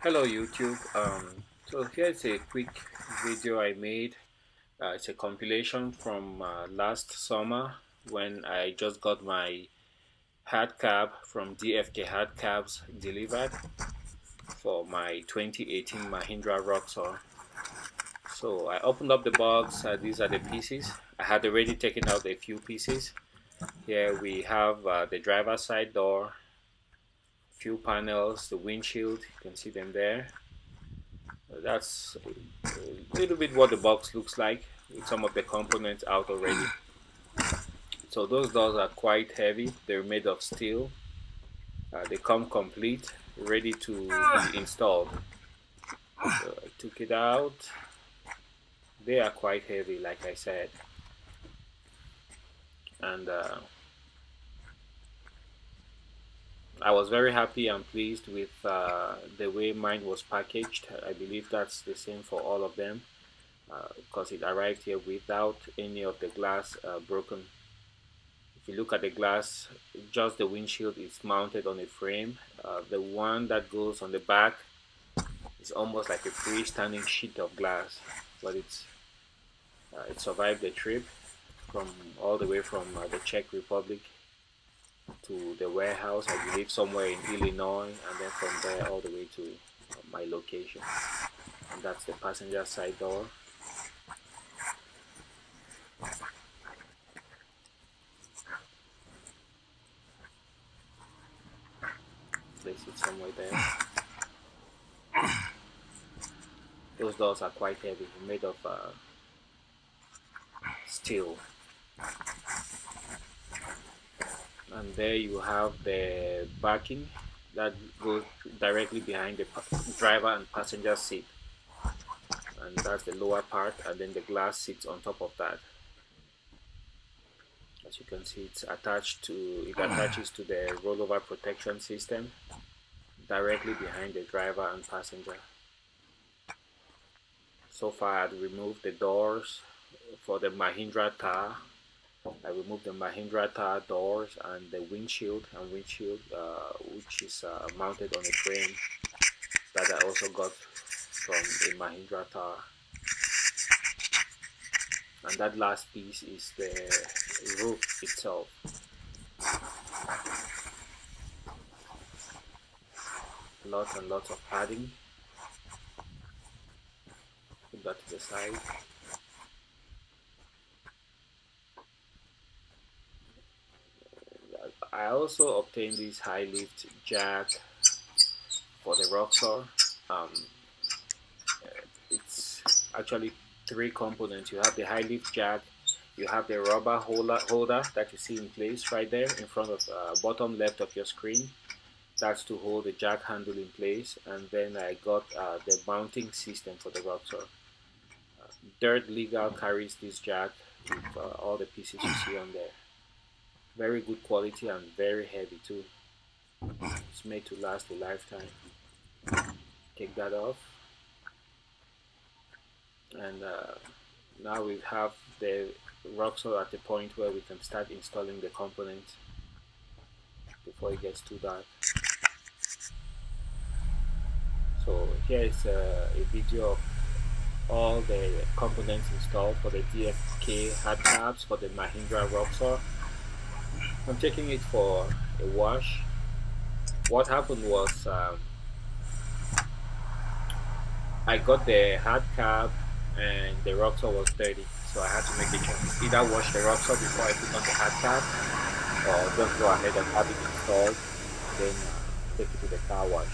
Hello YouTube. So here's a quick video I made. It's a compilation from last summer when I just got my hard cab from DFK Hard Cabs delivered for my 2018 Mahindra Roxor. So I opened up the box. These are the pieces. I had already taken out a few pieces. Here we have the driver's side door, few panels, the windshield. You can see them there. That's a little bit what the box looks like with some of the components out already. So those doors are quite heavy. They're made of steel. They come complete, ready to be installed. So I took it out. They are quite heavy, like I said. And I was very happy and pleased with the way mine was packaged. I believe that's the same for all of them because it arrived here without any of the glass broken. If you look at the glass, just the windshield is mounted on a frame. The one that goes on the back is almost like a freestanding sheet of glass, but it survived the trip from all the way from the Czech Republic to the warehouse, I believe somewhere in Illinois, and then from there all the way to my location. And that's the passenger side door. Place it somewhere there. Those doors are quite heavy, made of steel. And there you have the backing that goes directly behind the driver and passenger seat, and that's the lower part, and then the glass sits on top of that. As you can see, it attaches to the rollover protection system directly behind the driver and passenger. So far I've removed the doors for the Mahindra Thar. I removed the Mahindra Thar doors and the windshield which is mounted on a frame that I also got from a Mahindra Thar. And that last piece is the roof itself. Lots and lots of padding. Put that to the side. I also obtained this high lift jack for the Roxor. It's actually three components. You have the high lift jack, you have the rubber holder that you see in place right there in front of bottom left of your screen. That's to hold the jack handle in place. And then I got the mounting system for the Roxor. Dirt Legal carries this jack with all the pieces you see on there. Very good quality and very heavy too. It's made to last a lifetime. Take that off, and now we have the Roxor at the point where we can start installing the components before it gets too dark. So here is a video of all the components installed for the DFK Hard Cabs for the Mahindra Roxor. I'm taking it for a wash. What happened was I got the hard cab and the Roxor was dirty, so I had to make a choice. Either wash the Roxor before I put on the hard cab, or just go ahead and have it installed, then take it to the car wash.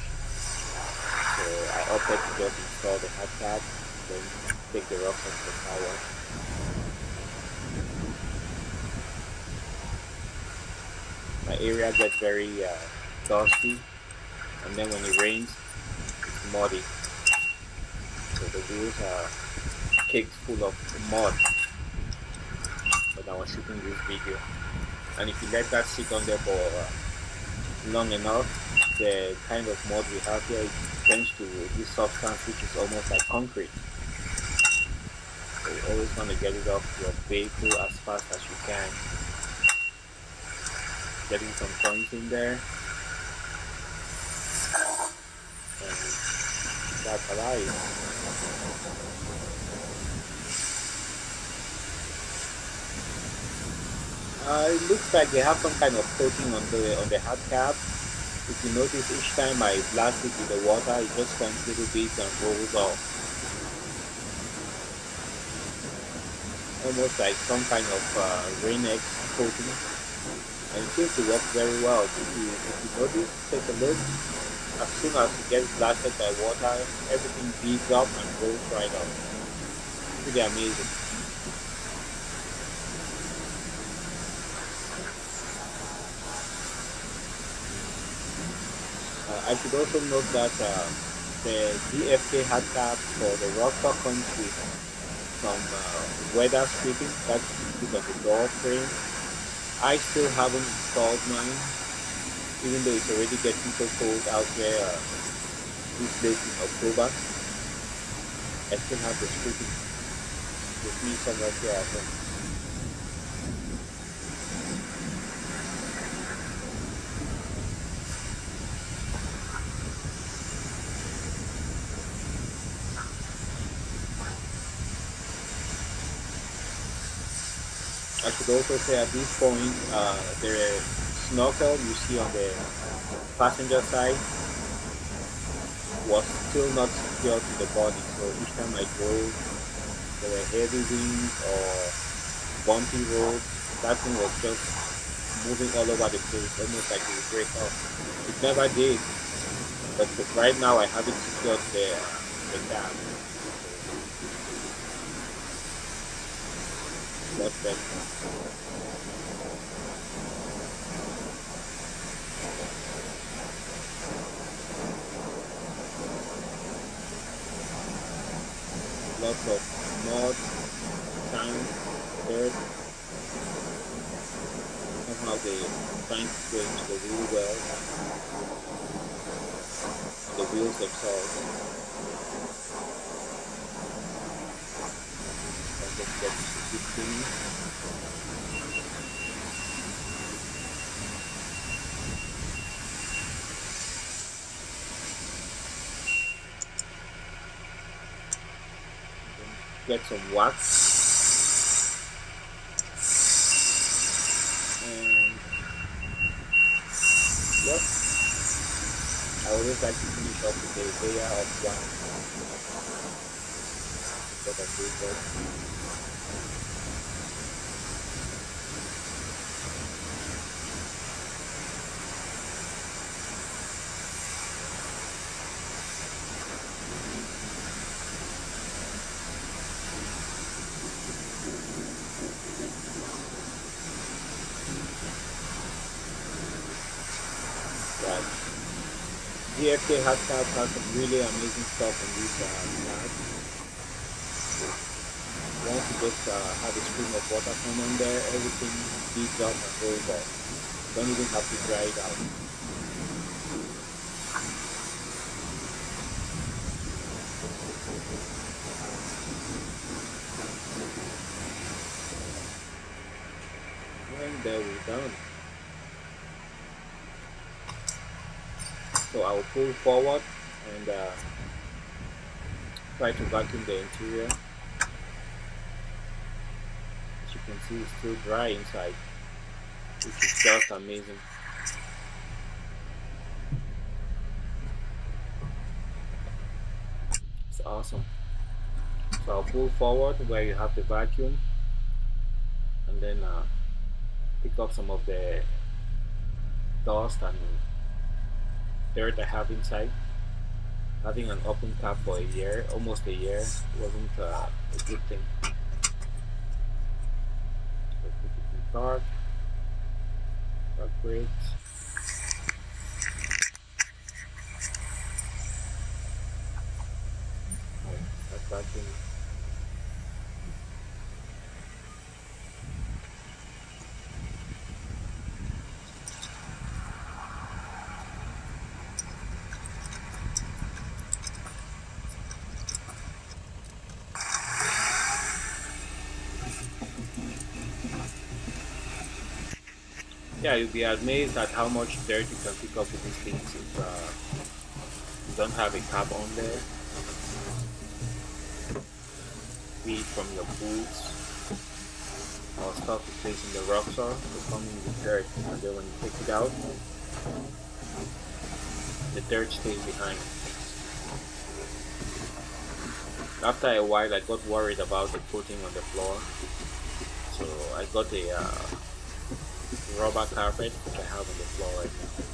So I opted to just install the hard cab, then take the Roxor to the car wash. My area gets very dusty, and then when it rains, it's muddy. So the wheels are caked full of mud when I was shooting this video. And if you let that sit on there for long enough, the kind of mud we have here it turns to this substance which is almost like concrete. So you always want to get it off your vehicle as fast as you can. Getting some points in there, and that's alive. It looks like they have some kind of coating on the hard cap. If you notice, each time I blast it with the water, it just comes little bits and rolls off, almost like some kind of Rain-X coating. And it seems to work very well. If you notice, take a look. As soon as it gets blasted by water, everything beads up and rolls right off. Pretty amazing. I should also note that the DFK Hard Cab for the Roxor comes with some weather stripping that you put on the door frame. I still haven't installed mine, even though it's already getting so cold out there this late in October. I still have the stripping with me somewhere here at home. I should also say at this point, the snorkel you see on the passenger side was still not secured to the body. So each time I drove, there were heavy winds or bumpy roads. That thing was just moving all over the place, almost like it would break off. It never did, but right now I have it secured to the cab. Much better. Lots of mud, sand, dirt. Somehow they find its way into the wheel wells, the wheels themselves. And just get to keep clean. Get some wax and yep, I always like to finish off with a layer of wax instead of paper. Right. DFK Hard Cab has some really amazing stuff on this card. Once you just have a stream of water come on there, everything beads up and rolls off. You don't even have to dry it out. And there we're done. So I'll pull forward and try to vacuum the interior. As you can see, it's still dry inside, which is just amazing. It's awesome. So I'll pull forward where you have the vacuum and then pick up some of the dust and dirt I have inside. Having an open cap for a year, almost a year, wasn't a good thing. So put it in park brakes. That vacuum. Yeah, you'll be amazed at how much dirt you can pick up with these things if you don't have a cap on there. be it from your boots or stuff you place in the Roxor, will come in with dirt, and then when you take it out, the dirt stays behind. After a while, I got worried about the coating on the floor, so I got a rubber carpet which I have on the floor right now.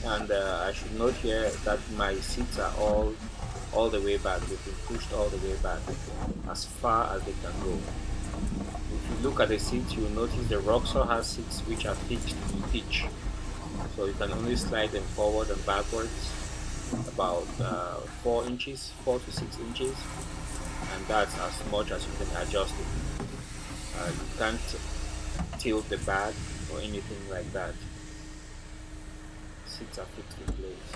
And I should note here that my seats are all the way back. They've been pushed all the way back as far as they can go. If you look at the seats, you will notice the Roxor has seats which are fixed in pitch, so you can only slide them forward and backwards about 4 inches, 4 to 6 inches, and that's as much as you can adjust it. You can't tilt the bag or anything like that. Seats are fixed in place.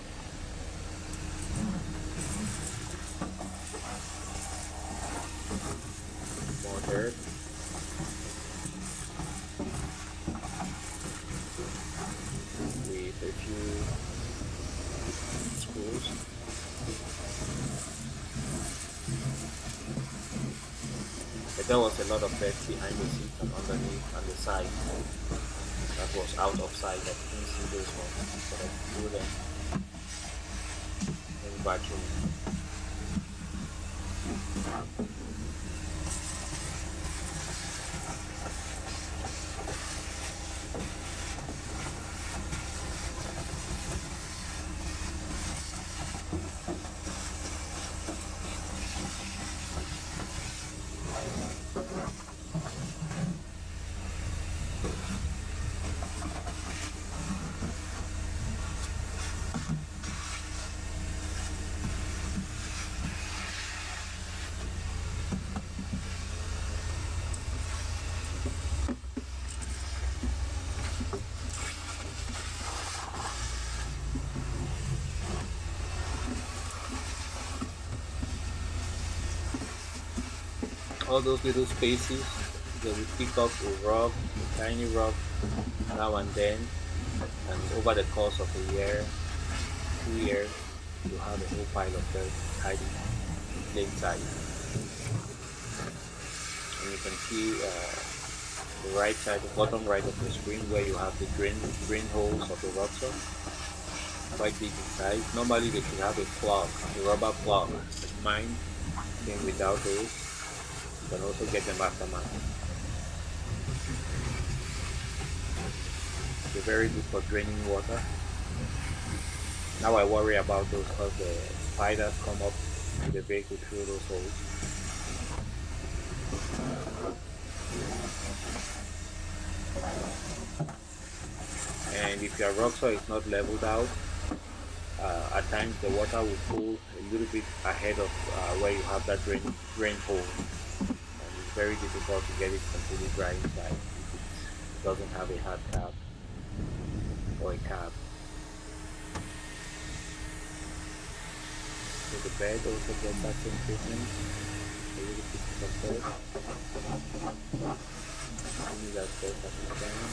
More dirt. With a few screws. But there was a lot of dirt behind the seat and underneath and the side. That was out of sight. I couldn't see those ones, but I could do them in vacuum. All those little spaces, they will pick up a rock, a tiny rock now and then, and over the course of a year, 2 years, you have a whole pile of dirt hiding in plain sight. And you can see the right side, the bottom right of the screen, where you have the drain holes of the Roxor, quite big in size. Normally they should have a plug, a rubber plug. Mine came without those. You can also get them aftermarket. They're very good for draining water. Now I worry about those because the spiders come up to the vehicle through those holes. And if your Roxor is not leveled out, at times the water will pool a little bit ahead of where you have that drain hole. Very difficult to get it completely dry inside if it doesn't have a hard cap or a cap. So the bed also gets that same treatment, a little bit of bed. Only that bed that is down.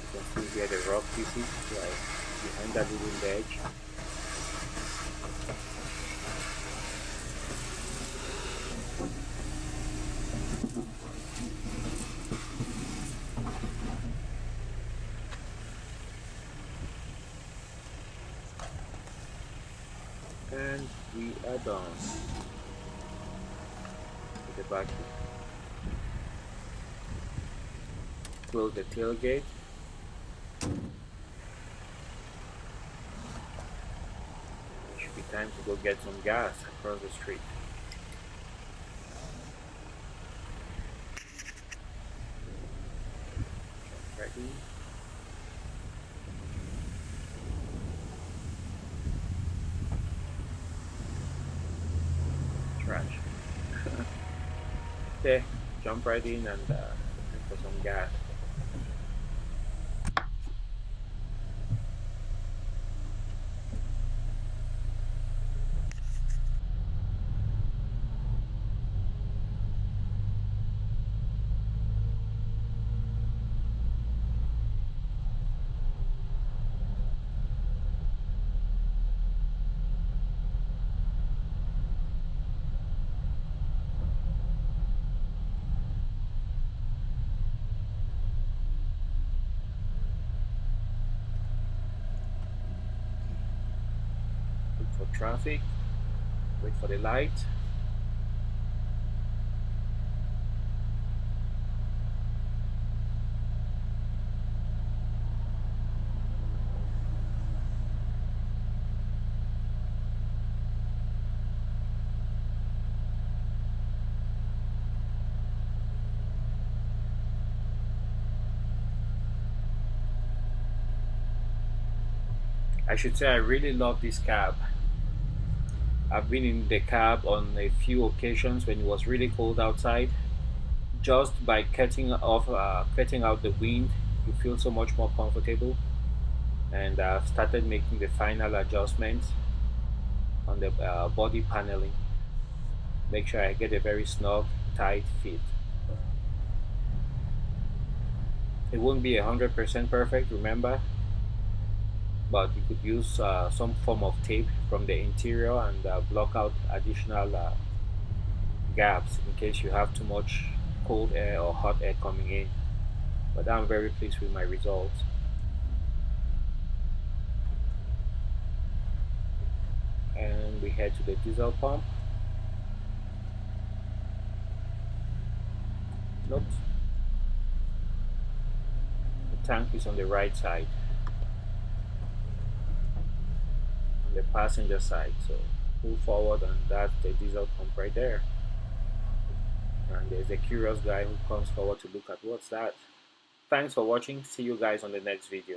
You can see here the rock pieces like behind that little ledge. And we are done with the vacuum. Close the tailgate. It should be time to go get some gas across the street. Ready? Trash. Okay. jump right in and looking for some gas. Look for traffic, wait for the light. I should say I really love this cab. I've been in the cab on a few occasions when it was really cold outside. Just by cutting out the wind, you feel so much more comfortable. And I've started making the final adjustments on the body paneling. Make sure I get a very snug, tight fit. It won't be 100% perfect, remember, but you could use some form of tape from the interior and block out additional gaps in case you have too much cold air or hot air coming in. But I'm very pleased with my results. And we head to the diesel pump. Nope, the tank is on the right side, on the passenger side. So pull forward, and that's the diesel pump right there. And there's a curious guy who comes forward to look at what's that. Thanks for watching. See you guys on the next video.